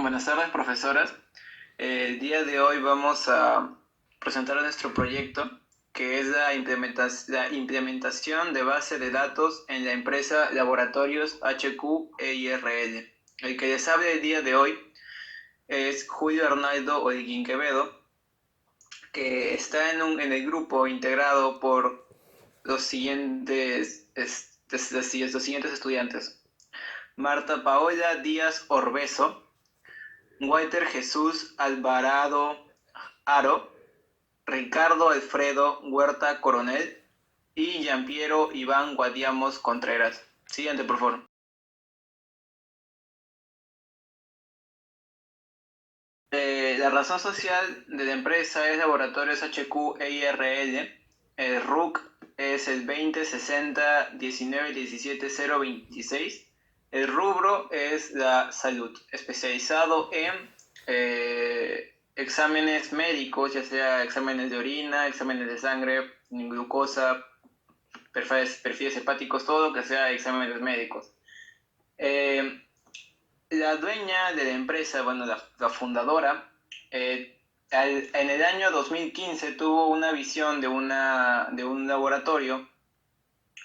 Buenas tardes, profesoras. El día de hoy vamos a presentar nuestro proyecto, que es la implementación de base de datos en la empresa Laboratorios HQ EIRL. El que les hable el día de hoy es Julio Arnaldo Holguín Quevedo, que está en el grupo integrado por los siguientes estudiantes: Marta Paola Díaz Orbeso, Walter Jesús Alvarado Aro, Ricardo Alfredo Huerta Coronel y Gianpiero Iván Guadiamos Contreras. Siguiente, por favor. La razón social de la empresa es Laboratorios HQ EIRL. El RUC es el 2060 19 17 026. El rubro es la salud, especializado en exámenes médicos, ya sea exámenes de orina, exámenes de sangre, glucosa, perfiles hepáticos, todo lo que sea exámenes médicos. La dueña de la empresa, bueno, la fundadora, en el año 2015 tuvo una visión de un laboratorio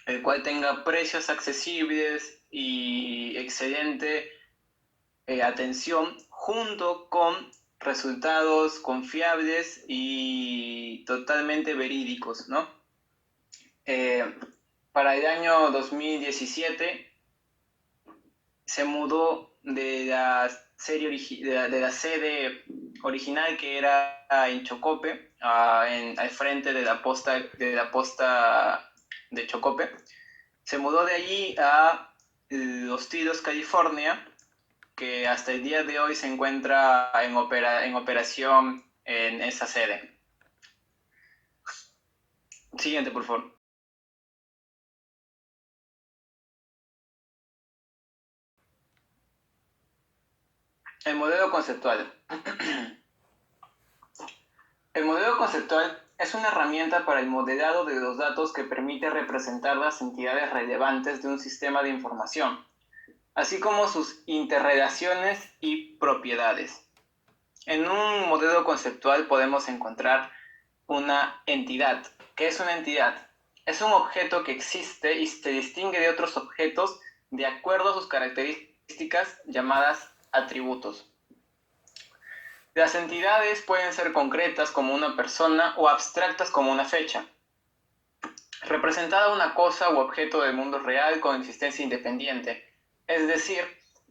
el cual tenga precios accesibles y excelente atención, junto con resultados confiables y totalmente verídicos, ¿no? Para el año 2017 se mudó de la sede original, que era en Chocope, al frente de la posta de Chocope. Se mudó de allí a Los Tilos, California, que hasta el día de hoy se encuentra en operación en esa sede. Siguiente, por favor. El modelo conceptual. El modelo conceptual es una herramienta para el modelado de los datos que permite representar las entidades relevantes de un sistema de información, así como sus interrelaciones y propiedades. En un modelo conceptual podemos encontrar una entidad. ¿Qué es una entidad? Es un objeto que existe y se distingue de otros objetos de acuerdo a sus características, llamadas atributos. Las entidades pueden ser concretas como una persona o abstractas como una fecha. Representada una cosa u objeto del mundo real con existencia independiente, es decir,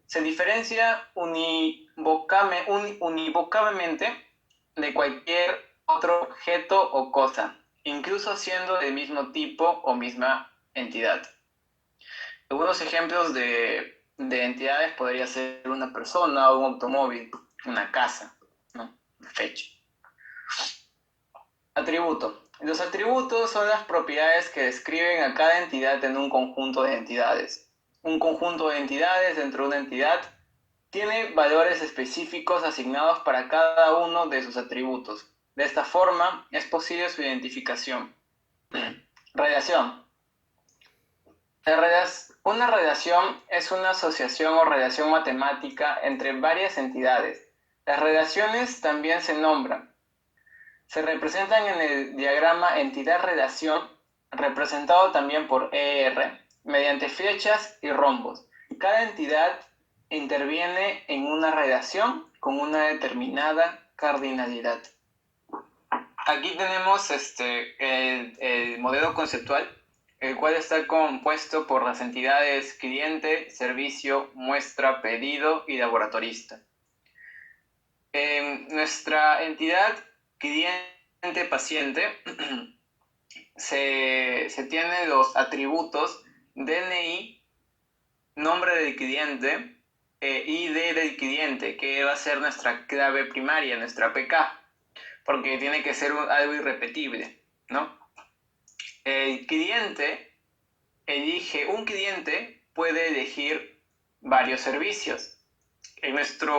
se diferencia univocablemente de cualquier otro objeto o cosa, incluso siendo del mismo tipo o misma entidad. Algunos ejemplos de entidades podría ser una persona o un automóvil, una casa, ¿no? Una fecha. Atributo. Los atributos son las propiedades que describen a cada entidad en un conjunto de entidades. Un conjunto de entidades dentro de una entidad tiene valores específicos asignados para cada uno de sus atributos. De esta forma, es posible su identificación. Relación. Una relación es una asociación o relación matemática entre varias entidades. Las relaciones también se nombran. Se representan en el diagrama entidad-relación, representado también por ER, mediante flechas y rombos. Cada entidad interviene en una relación con una determinada cardinalidad. Aquí tenemos el modelo conceptual, el cual está compuesto por las entidades cliente, servicio, muestra, pedido y laboratorista. Nuestra entidad cliente-paciente se tiene los atributos DNI, nombre del cliente, ID del cliente, que va a ser nuestra clave primaria, nuestra PK, porque tiene que ser algo irrepetible, ¿no? El cliente un cliente puede elegir varios servicios. En nuestra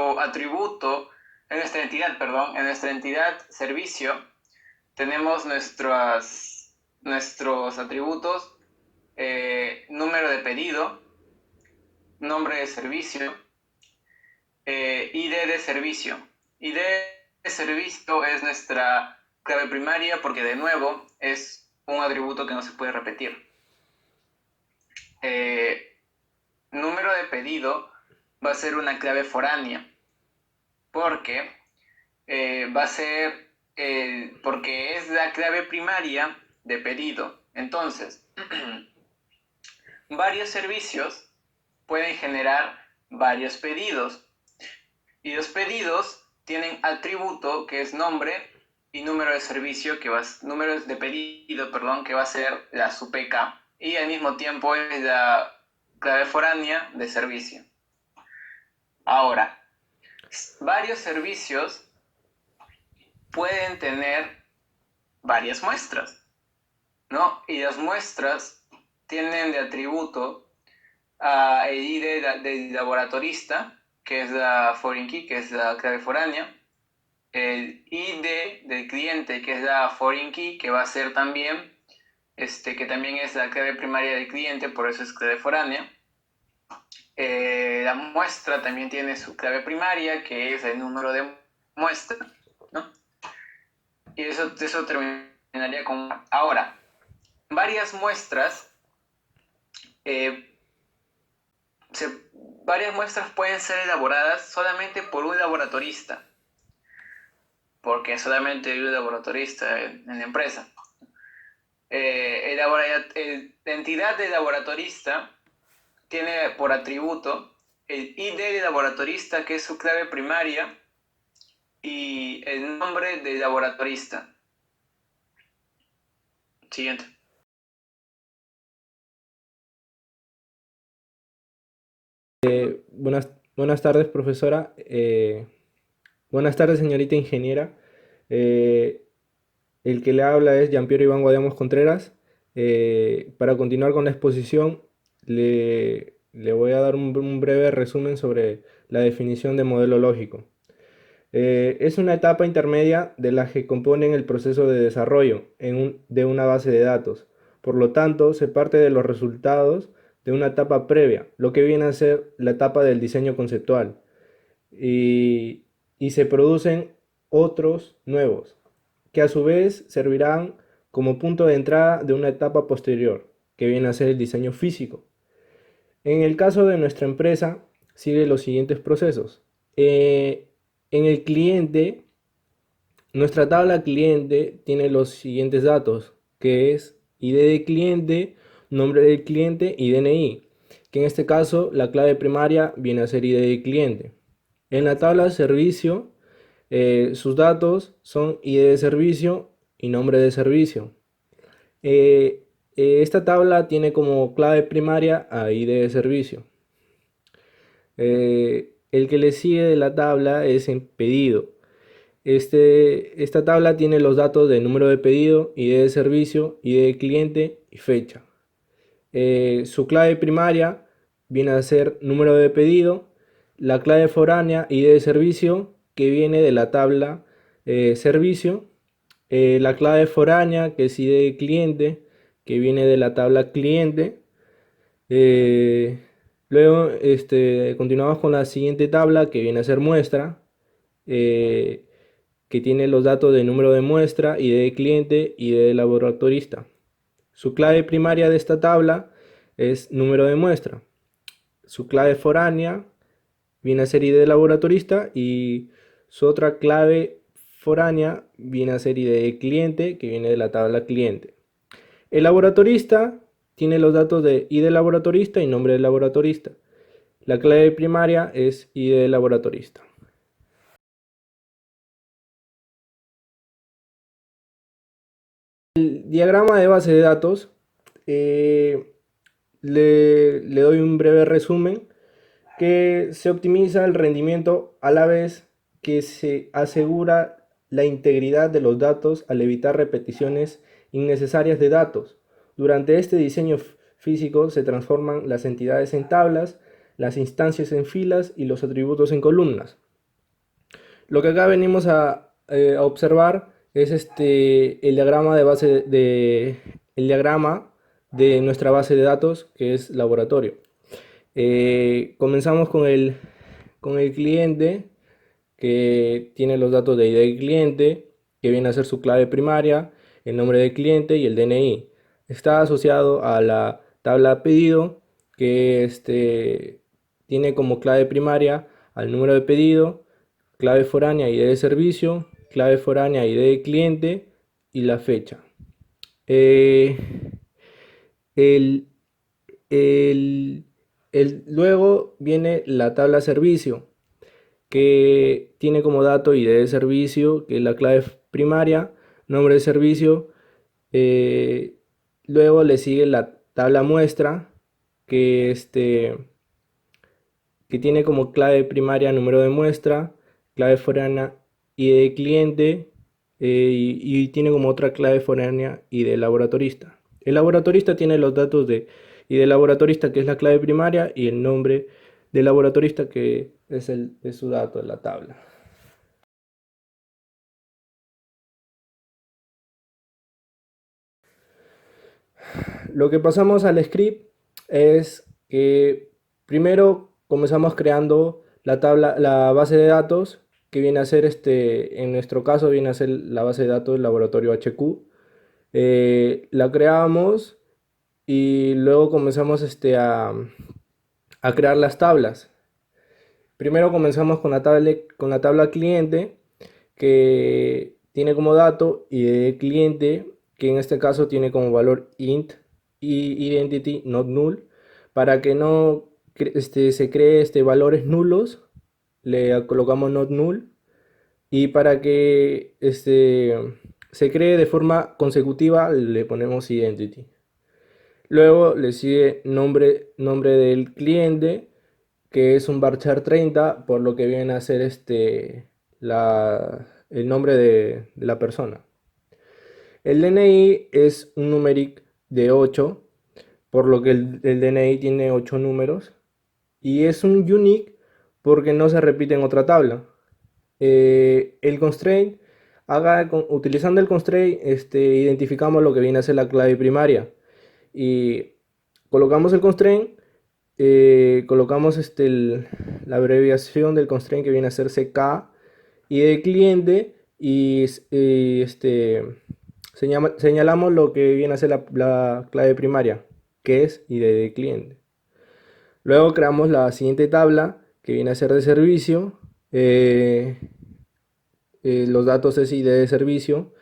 entidad servicio, tenemos nuestros atributos: número de pedido, nombre de servicio, ID de servicio. ID de servicio es nuestra clave primaria porque de nuevo es un atributo que no se puede repetir. Número de pedido va a ser una clave foránea porque va a ser porque es la clave primaria de pedido. Entonces, varios servicios pueden generar varios pedidos y los pedidos tienen atributo que es nombre y número de servicio número de pedido, perdón, que va a ser la SUPK y al mismo tiempo es la clave foránea de servicio. Ahora, varios servicios pueden tener varias muestras, ¿no? Y las muestras tienen de atributo el ID del laboratorista, que es la foreign key, que es la clave foránea, el ID del cliente, que es la foreign key, que va a ser también, que también es la clave primaria del cliente, por eso es clave foránea. La muestra también tiene su clave primaria, que es el número de muestra, ¿no? Y eso terminaría con... Ahora, varias muestras pueden ser elaboradas solamente por un laboratorista, porque solamente hay un laboratorista en la empresa. La entidad del laboratorista tiene por atributo el ID del laboratorista, que es su clave primaria, y el nombre del laboratorista. Siguiente. Buenas tardes, profesora. Buenas tardes, señorita ingeniera. Eh, el que le habla es Jean-Pierre Iván Guademos Contreras. Para continuar con la exposición, le voy a dar un breve resumen sobre la definición de modelo lógico. Es una etapa intermedia de la que componen el proceso de desarrollo de una base de datos. Por lo tanto, se parte de los resultados de una etapa previa, lo que viene a ser la etapa del diseño conceptual. Y se producen otros nuevos, que a su vez servirán como punto de entrada de una etapa posterior, que viene a ser el diseño físico. En el caso de nuestra empresa, sigue los siguientes procesos. En el cliente, nuestra tabla cliente tiene los siguientes datos, que es ID de cliente, nombre del cliente y DNI, que en este caso la clave primaria viene a ser ID de cliente. En la tabla de servicio, sus datos son ID de servicio y nombre de servicio. Esta tabla tiene como clave primaria a ID de servicio. El que le sigue de la tabla es en pedido. Esta tabla tiene los datos de número de pedido, ID de servicio, ID de cliente y fecha. Su clave primaria viene a ser número de pedido, la clave foránea, ID de servicio, que viene de la tabla servicio, la clave foránea, que es ID de cliente, que viene de la tabla cliente. Luego continuamos con la siguiente tabla, que viene a ser muestra, que tiene los datos de número de muestra, ID de cliente y de laboratorista. Su clave primaria de esta tabla es número de muestra. Su clave foránea viene a ser ID de laboratorista y su otra clave foránea viene a ser ID de cliente, que viene de la tabla cliente. El laboratorista tiene los datos de ID de laboratorista y nombre del laboratorista. La clave primaria es ID de laboratorista. El diagrama de base de datos, le doy un breve resumen, que se optimiza el rendimiento a la vez que se asegura la integridad de los datos al evitar repeticiones innecesarias de datos. Durante este diseño físico se transforman las entidades en tablas, las instancias en filas y los atributos en columnas. Lo que acá venimos a observar es el diagrama el diagrama de nuestra base de datos, que es laboratorio. Comenzamos con el cliente, que tiene los datos de ID del cliente, que viene a ser su clave primaria, el nombre del cliente y el DNI. Está asociado a la tabla pedido, que tiene como clave primaria al número de pedido, clave foránea ID de servicio, clave foránea ID de cliente y la fecha. Eh, el, el- luego viene la tabla servicio, que tiene como dato ID de servicio, que es la clave primaria, nombre de servicio. eh, Luego le sigue la tabla muestra, que, que tiene como clave primaria número de muestra, clave foránea ID de cliente, y tiene como otra clave foránea ID laboratorista. El laboratorista tiene los datos de ID laboratorista, que es la clave primaria, y el nombre del laboratorista, que es su dato de la tabla. Lo que pasamos al script es que primero comenzamos creando la tabla, la base de datos, que viene a ser en nuestro caso viene a ser la base de datos del laboratorio HQ. La creamos y luego comenzamos a crear las tablas. Primero comenzamos con la tabla cliente, que tiene como dato ID cliente, que en este caso tiene como valor int y identity not null. Para que no se cree valores nulos, le colocamos not null. Y para que se cree de forma consecutiva, le ponemos identity. Luego le sigue nombre del cliente, que es un varchar 30, por lo que viene a ser el nombre de la persona. El DNI es un numeric de 8, por lo que el DNI tiene 8 números. Y es un unique porque no se repite en otra tabla. El constraint, utilizando el constraint, identificamos lo que viene a ser la clave primaria. Y colocamos el constraint, colocamos la abreviación del constraint, que viene a ser CK, y del cliente, y señalamos lo que viene a ser la clave primaria, que es ID de cliente. Luego creamos la siguiente tabla, que viene a ser de servicio. Los datos es ID de servicio,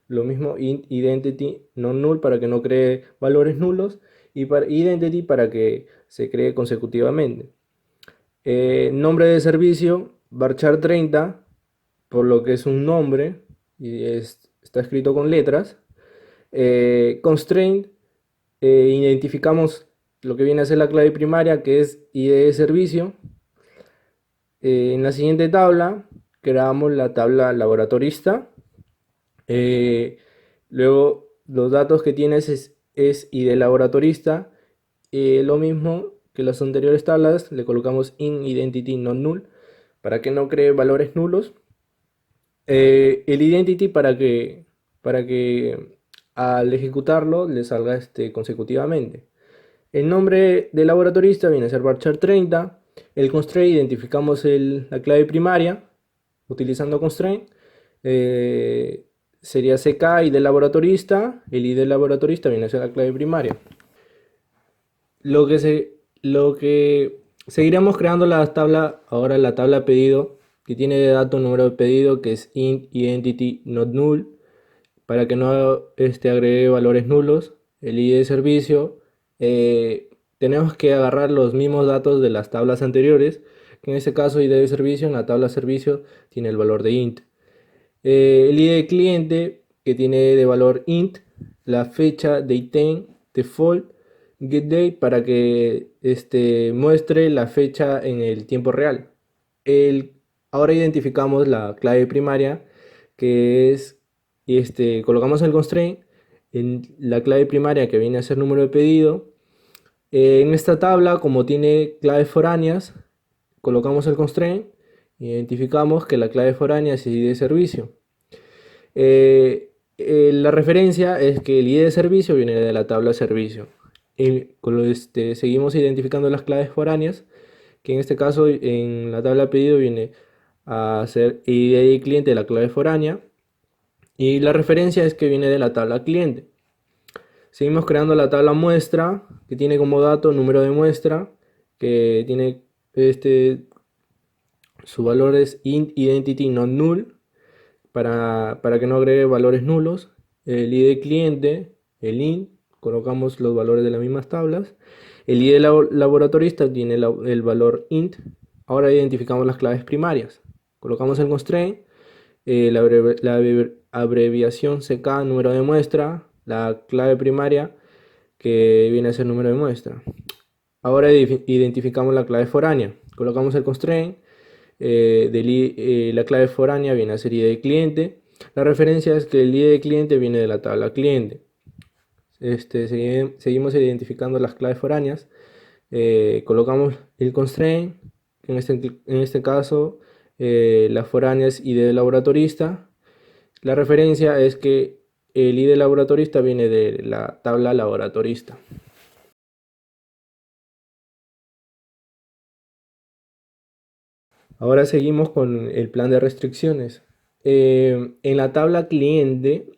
lo mismo int identity non null, para que no cree valores nulos, y para identity para que se cree consecutivamente. Nombre de servicio varchar 30, por lo que es un nombre y está escrito con letras. Constraint, identificamos lo que viene a ser la clave primaria, que es ID de servicio. En la siguiente tabla creamos la tabla laboratorista. Luego los datos que tienes es ID laboratorista. Lo mismo que las anteriores tablas, le colocamos in identity non null para que no cree valores nulos. El identity para que al ejecutarlo le salga consecutivamente. El nombre del laboratorista viene a ser varchar 30. El constraint, identificamos la clave primaria utilizando constraint. Sería CK y del laboratorista. El ID del laboratorista viene a ser la clave primaria. Lo que seguiremos creando ahora la tabla pedido, que tiene de dato número de pedido, que es int identity not null, para que no agregue valores nulos. El ID de servicio, tenemos que agarrar los mismos datos de las tablas anteriores, que en este caso ID de servicio, en la tabla servicio tiene el valor de int. El ID de cliente, que tiene de valor int, la fecha date default getDate, para que muestre la fecha en el tiempo real. Ahora identificamos la clave primaria, que es, colocamos el constraint en la clave primaria, que viene a ser número de pedido. En esta tabla, como tiene claves foráneas, colocamos el constraint, identificamos que la clave foránea es ID de servicio. La referencia es que el ID de servicio viene de la tabla servicio. Seguimos identificando las claves foráneas, que en este caso en la tabla pedido viene a ser ID cliente de la clave foránea, y la referencia es que viene de la tabla cliente. Seguimos creando la tabla muestra, que tiene como dato número de muestra, que tiene su valor es int identity not null, para que no agregue valores nulos. El ID cliente, el int, colocamos los valores de las mismas tablas. El ID laboratorista tiene el valor int. Ahora identificamos las claves primarias. Colocamos el constraint, la abreviación CK, número de muestra, la clave primaria, que viene a ser número de muestra. Ahora identificamos la clave foránea. Colocamos el constraint, la clave foránea viene a ser ID de cliente. La referencia es que el ID de cliente viene de la tabla cliente. Seguimos identificando las claves foráneas. Colocamos el constraint, que en este caso la foránea es ID de laboratorista. La referencia es que el ID laboratorista viene de la tabla laboratorista. Ahora seguimos con el plan de restricciones. En la tabla cliente,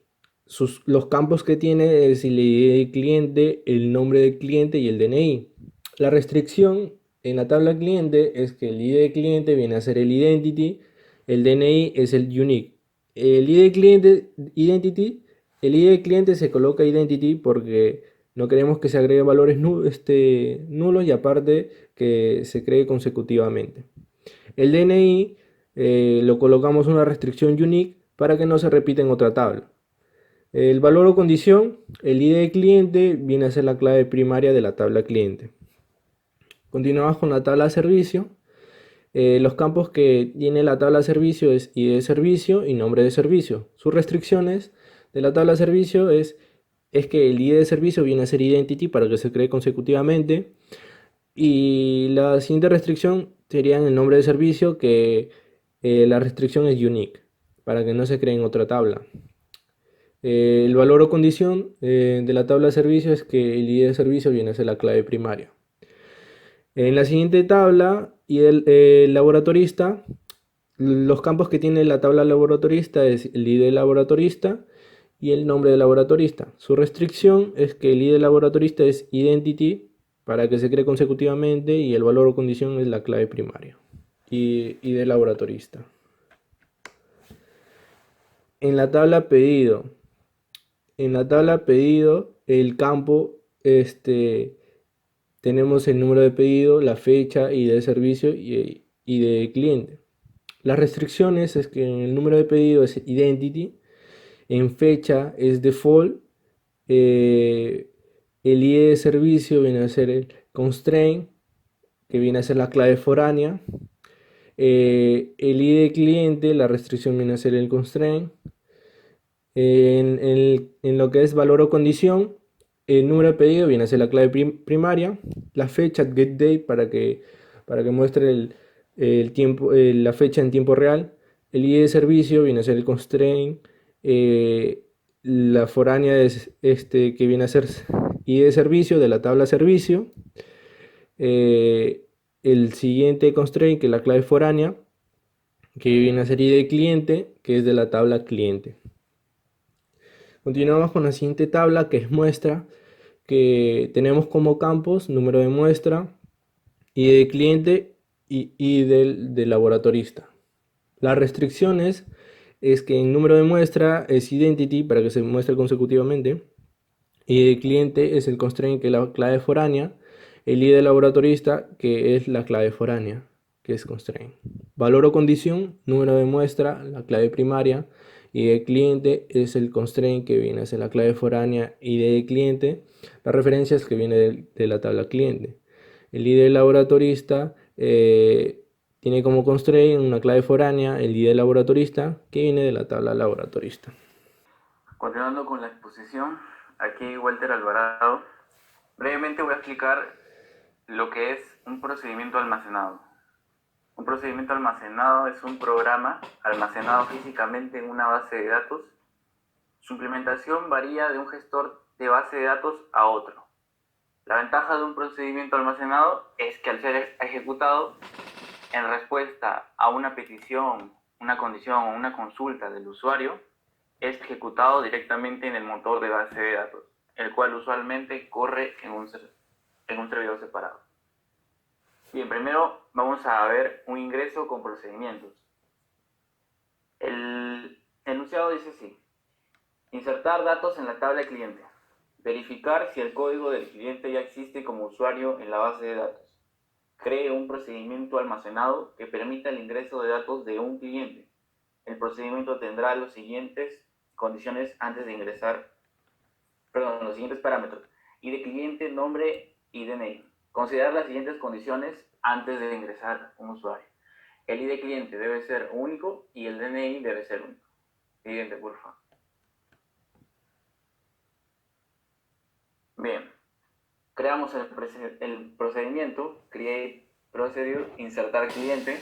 los campos que tiene es el ID del cliente, el nombre del cliente y el DNI. La restricción en la tabla cliente es que el ID del cliente viene a ser el identity, el DNI es el unique. El ID cliente, identity, el ID del cliente se coloca identity porque no queremos que se agreguen valores nulos, y aparte que se cree consecutivamente. El DNI lo colocamos una restricción unique para que no se repita en otra tabla. El valor o condición, el ID de cliente viene a ser la clave primaria de la tabla cliente. Continuamos con la tabla de servicio. Los campos que tiene la tabla de servicio es ID de servicio y nombre de servicio. Sus restricciones de la tabla de servicio es que el ID de servicio viene a ser identity para que se cree consecutivamente. Y la siguiente restricción sería en el nombre de servicio, que la restricción es unique, para que no se cree en otra tabla. El valor o condición de la tabla de servicio es que el ID de servicio viene a ser la clave primaria. En la siguiente tabla, y el laboratorista, los campos que tiene la tabla laboratorista es el ID laboratorista y el nombre del laboratorista. Su restricción es que el ID laboratorista es identity para que se cree consecutivamente, y el valor o condición es la clave primaria y ID laboratorista. En la tabla pedido, el campo tenemos el número de pedido, la fecha, ID de servicio y de cliente. Las restricciones es que en el número de pedido es identity, en fecha es default, el ID de servicio viene a ser el constraint, que viene a ser la clave foránea. El ID de cliente, la restricción viene a ser el constraint. En lo que es valor o condición, el número de pedido viene a ser la clave primaria. La fecha, getDate, para que muestre el tiempo, la fecha en tiempo real. El ID de servicio viene a ser el constraint. La foránea es que viene a ser ID de servicio de la tabla servicio. El siguiente constraint, que es la clave foránea, que viene a ser ID de cliente, que es de la tabla cliente. Continuamos con la siguiente tabla, que es muestra, que tenemos como campos número de muestra, ID de cliente y del laboratorista. Las restricciones es que en número de muestra es identity para que se muestre consecutivamente, ID de cliente es el constraint, que es la clave foránea, el ID del laboratorista, que es la clave foránea, que es constraint. Valor o condición, número de muestra, la clave primaria, y el cliente es el constraint, que viene a ser la clave foránea, ID de cliente. La referencia es que viene de la tabla cliente. El ID del laboratorista tiene como constraint una clave foránea, el ID del laboratorista, que viene de la tabla laboratorista. Continuando con la exposición, aquí Walter Alvarado. Brevemente voy a explicar lo que es un procedimiento almacenado. Un procedimiento almacenado es un programa almacenado físicamente en una base de datos. Su implementación varía de un gestor de base de datos a otro. La ventaja de un procedimiento almacenado es que al ser ejecutado en respuesta a una petición, una condición o una consulta del usuario, es ejecutado directamente en el motor de base de datos, el cual usualmente corre en un servidor separado. Bien, primero vamos a ver un ingreso con procedimientos. El enunciado dice así: insertar datos en la tabla de cliente, verificar si el código del cliente ya existe como usuario en la base de datos, cree un procedimiento almacenado que permita el ingreso de datos de un cliente. El procedimiento tendrá los siguientes condiciones antes de ingresar, los siguientes parámetros: ID cliente, nombre y DNI. Considerar las siguientes condiciones antes de ingresar un usuario. El ID cliente debe ser único y el DNI debe ser único. Siguiente, por favor. Bien, creamos el procedimiento, create procedure, insertar cliente.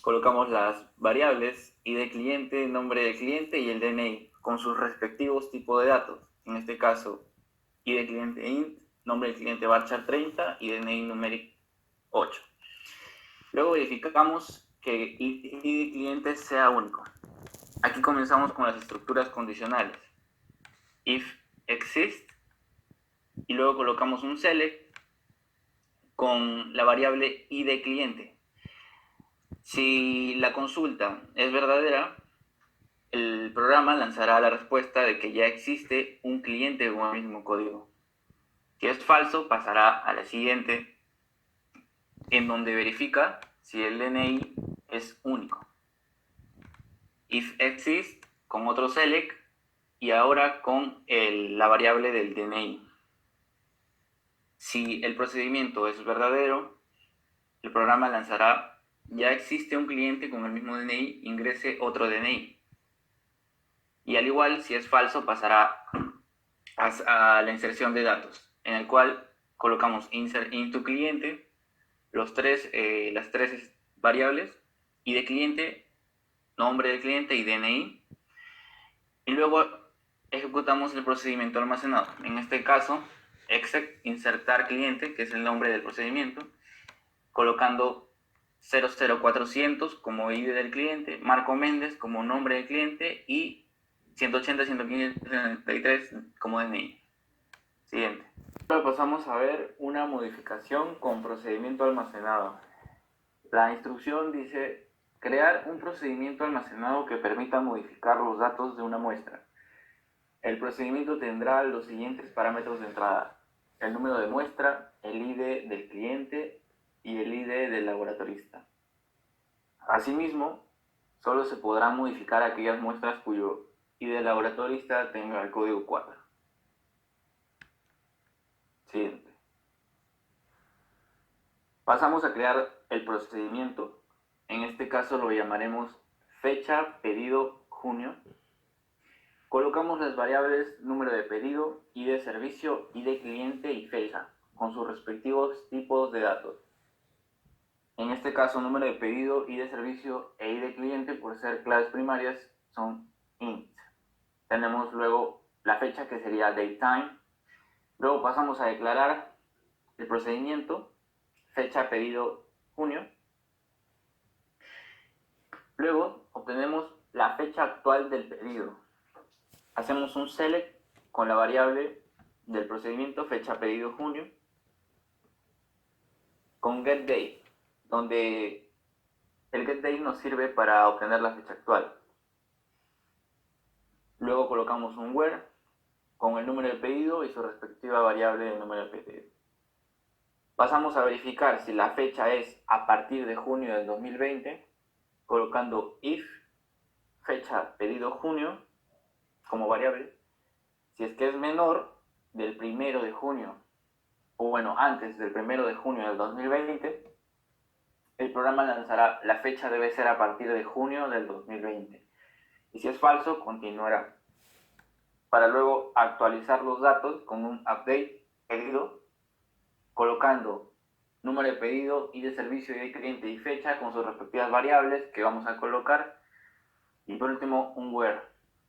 Colocamos las variables ID cliente, nombre del cliente y el DNI con sus respectivos tipos de datos. En este caso, ID cliente int, nombre del cliente varchar 30 y DNI numeric 8. Luego verificamos que ID cliente sea único. Aquí comenzamos con las estructuras condicionales. If exist, y luego colocamos un select con la variable ID cliente. Si la consulta es verdadera, el programa lanzará la respuesta de que ya existe un cliente con el mismo código. Si es falso, pasará a la siguiente, en donde verifica si el DNI es único. If exist, con otro select, y ahora con la variable del DNI. Si el procedimiento es verdadero, el programa lanzará: ya existe un cliente con el mismo DNI, ingrese otro DNI. Y al igual, si es falso, pasará a la inserción de datos, en el cual colocamos insert into cliente, las tres variables, ID cliente, nombre del cliente y DNI, y luego ejecutamos el procedimiento almacenado. En este caso, exec insertar cliente, que es el nombre del procedimiento, colocando 00400 como ID del cliente, Marco Méndez como nombre del cliente y 180.115.73 como DNI. Siguiente. Ahora pasamos a ver una modificación con procedimiento almacenado. La instrucción dice: crear un procedimiento almacenado que permita modificar los datos de una muestra. El procedimiento tendrá los siguientes parámetros de entrada: el número de muestra, el ID del cliente y el ID del laboratorista. Asimismo, solo se podrán modificar aquellas muestras cuyo ID del laboratorista tenga el código 4. Siguiente. Pasamos a crear el procedimiento. En este caso lo llamaremos fecha pedido junio. Colocamos las variables número de pedido, ID de servicio, ID cliente y fecha, con sus respectivos tipos de datos. En este caso, número de pedido, ID de servicio e ID cliente, por ser claves primarias, son int. Tenemos luego la fecha, que sería datetime. Luego pasamos a declarar el procedimiento, fecha pedido junio. Luego obtenemos la fecha actual del pedido. Hacemos un select con la variable del procedimiento, fecha pedido junio, con getDate, donde el getDate nos sirve para obtener la fecha actual. Luego colocamos un where con el número de pedido y su respectiva variable de número de pedido. Pasamos a verificar si la fecha es a partir de junio del 2020, colocando if fecha pedido junio como variable. Si es que es menor del 1 de junio, o bueno, antes del 1 de junio del 2020, el programa lanzará: la fecha debe ser a partir de junio del 2020. Y si es falso, continuará, para luego actualizar los datos con un update pedido, colocando número de pedido, ID de servicio, ID de cliente y fecha con sus respectivas variables que vamos a colocar. Y por último, un where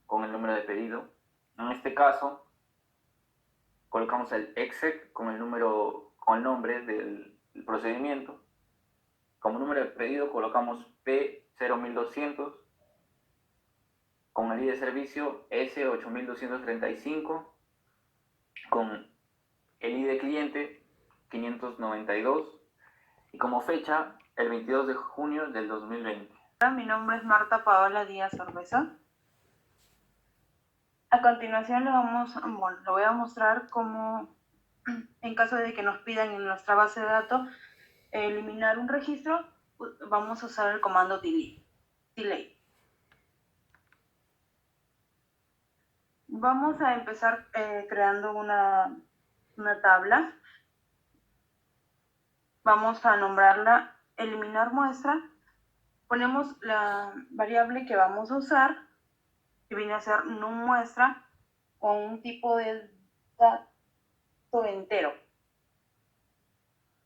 con el número de pedido. En este caso, colocamos el exec con el nombre del procedimiento. Como número de pedido colocamos P01200, con el ID de servicio S8235, con el ID de cliente 592 y como fecha el 22 de junio del 2020. Mi nombre es Marta Paola Díaz Orbeza. A continuación le voy a mostrar cómo, en caso de que nos pidan en nuestra base de datos eliminar un registro, vamos a usar el comando delete. Vamos a empezar creando una tabla. Vamos a nombrarla eliminar muestra. Ponemos la variable que vamos a usar, que viene a ser numMuestra, con un tipo de dato entero.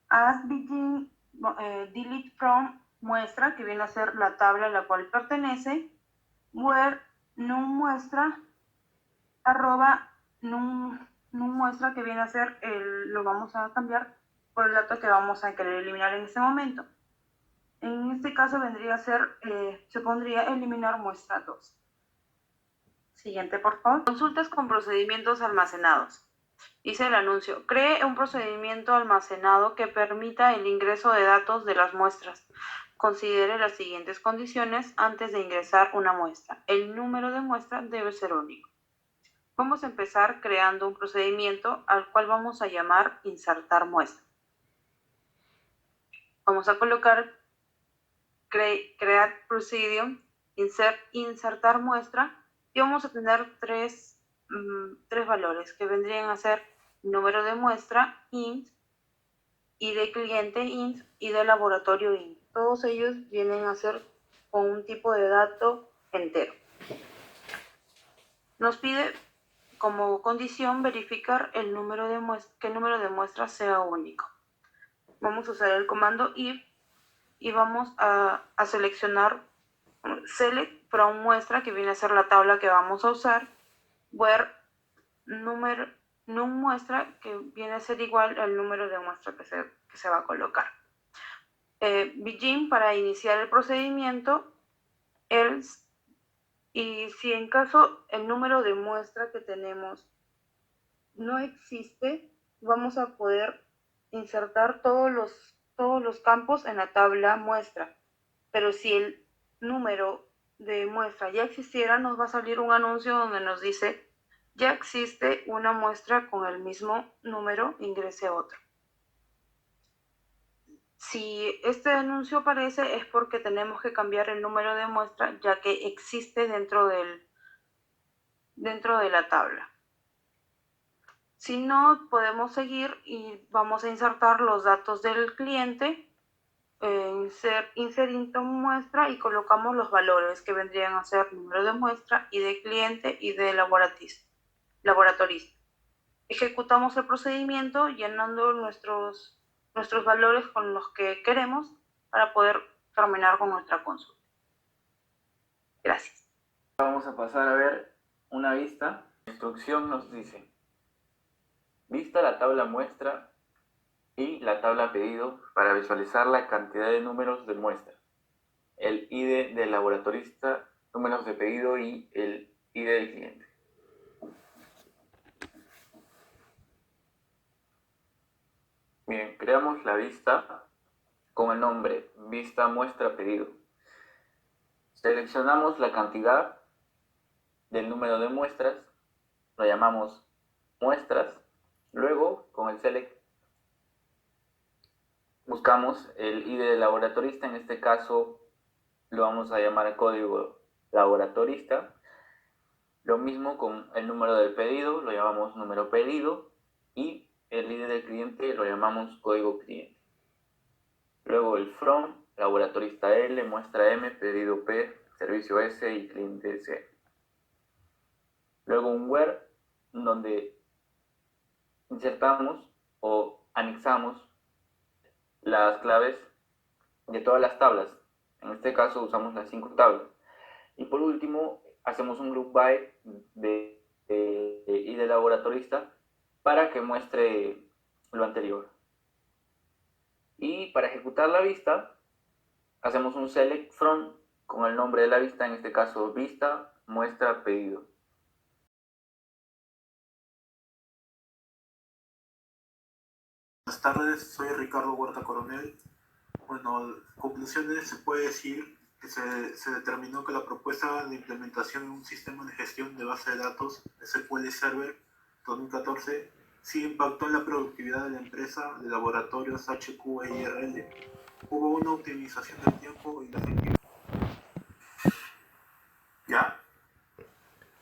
As begin delete from muestra, que viene a ser la tabla a la cual pertenece. Where numMuestra arroba numMuestra, que viene a ser lo vamos a cambiar por el dato que vamos a querer eliminar en este momento. En este caso vendría a ser, se pondría eliminar muestra 2. Siguiente, por favor. Consultas con procedimientos almacenados. Dice el anuncio: cree un procedimiento almacenado que permita el ingreso de datos de las muestras. Considere las siguientes condiciones antes de ingresar una muestra. El número de muestra debe ser único. Vamos a empezar creando un procedimiento al cual vamos a llamar insertar muestra. Vamos a colocar create procedure, insertar muestra, y vamos a tener tres valores que vendrían a ser número de muestra int, ID de cliente int y de laboratorio int. Todos ellos vienen a ser con un tipo de dato entero. Nos pide como condición verificar que el número de muestras sea único. Vamos a usar el comando if y vamos a seleccionar select from muestra, que viene a ser la tabla que vamos a usar, where numMuestra, que viene a ser igual al número de muestra que se va a colocar. Begin para iniciar el procedimiento, else, y si en caso el número de muestra que tenemos no existe, vamos a poder insertar todos los campos en la tabla muestra. Pero si el número de muestra ya existiera, nos va a salir un anuncio donde nos dice: ya existe una muestra con el mismo número, ingrese otro. Si este anuncio aparece es porque tenemos que cambiar el número de muestra, ya que existe dentro de la tabla. Si no, podemos seguir y vamos a insertar los datos del cliente, insert muestra, y colocamos los valores que vendrían a ser número de muestra, ID de cliente y de laboratorista. Ejecutamos el procedimiento llenando nuestros valores con los que queremos para poder terminar con nuestra consulta. Gracias. Vamos a pasar a ver una vista. La instrucción nos dice: vista la tabla muestra y la tabla pedido para visualizar la cantidad de números de muestra, el ID del laboratorista, números de pedido y el ID del cliente. Bien, creamos la vista con el nombre vista muestra pedido. Seleccionamos la cantidad del número de muestras, lo llamamos muestras. Luego, con el select, buscamos el ID del laboratorista. En este caso lo vamos a llamar código laboratorista. Lo mismo con el número del pedido, lo llamamos número pedido, y el ID del cliente lo llamamos código cliente. Luego el from, laboratorista L, muestra M, pedido P, servicio S y cliente C. Luego un where, donde insertamos o anexamos las claves de todas las tablas. En este caso usamos las 5 tablas. Y por último hacemos un group by de ID laboratorista para que muestre lo anterior. Y para ejecutar la vista, hacemos un select from con el nombre de la vista, en este caso vista, muestra, pedido. Buenas tardes, soy Ricardo Huerta Coronel. Bueno, conclusiones, se puede decir que se determinó que la propuesta de implementación en un sistema de gestión de base de datos SQL Server 2014 sí impactó en la productividad de la empresa de laboratorios HQEIRL. Hubo una optimización del tiempo y la efectividad. ¿Ya?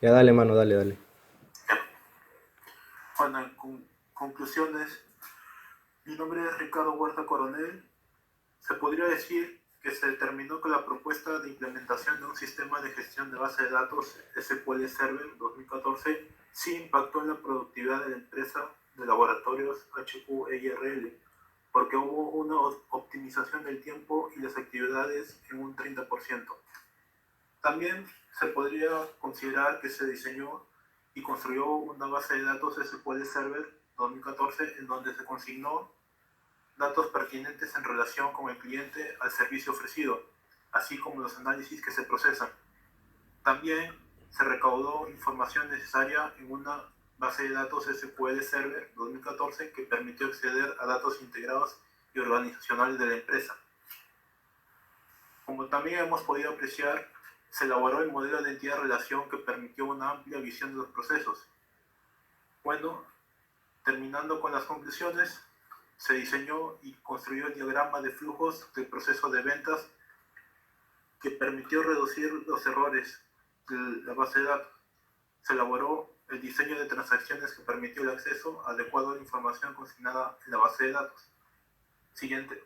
Ya dale, mano, dale. Ya. Bueno, en conclusiones, mi nombre es Ricardo Huerta Coronel. Se podría decir que se determinó que la propuesta de implementación de un sistema de gestión de base de datos SQL Server 2014 sí impactó en la productividad de la empresa de laboratorios HQEIRL, porque hubo una optimización del tiempo y las actividades en un 30%. También se podría considerar que se diseñó y construyó una base de datos SQL Server 2014 en donde se consignó datos pertinentes en relación con el cliente al servicio ofrecido, así como los análisis que se procesan. También se recaudó información necesaria en una base de datos SQL Server 2014 que permitió acceder a datos integrados y organizacionales de la empresa. Como también hemos podido apreciar, se elaboró el modelo de entidad-relación que permitió una amplia visión de los procesos. Bueno, terminando con las conclusiones, se diseñó y construyó el diagrama de flujos del proceso de ventas que permitió reducir los errores de la base de datos. Se elaboró el diseño de transacciones que permitió el acceso adecuado a la información consignada en la base de datos. Siguiente.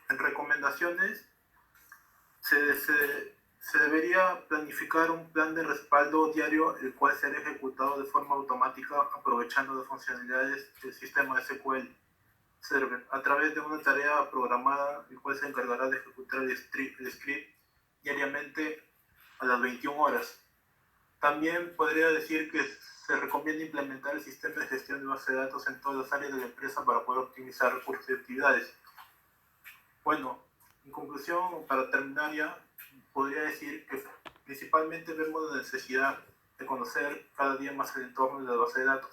En recomendaciones, se debería planificar un plan de respaldo diario, el cual será ejecutado de forma automática aprovechando las funcionalidades del sistema SQL Server a través de una tarea programada, el cual se encargará de ejecutar el script diariamente a las 21 horas. También podría decir que se recomienda implementar el sistema de gestión de base de datos en todas las áreas de la empresa para poder optimizar recursos y actividades. Bueno, en conclusión, para terminar ya, podría decir que principalmente vemos la necesidad de conocer cada día más el entorno de la base de datos,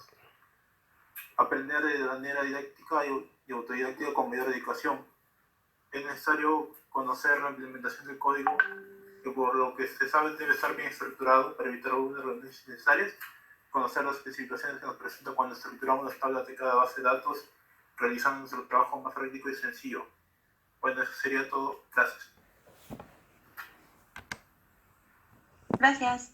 aprender de manera didáctica y autodidáctica con mayor dedicación. Es necesario conocer la implementación del código, que por lo que se sabe debe estar bien estructurado para evitar algunas redundancias innecesarias, conocer las especificaciones que nos presentan cuando estructuramos las tablas de cada base de datos, realizando nuestro trabajo más práctico y sencillo. Bueno, eso sería todo. Gracias. Gracias.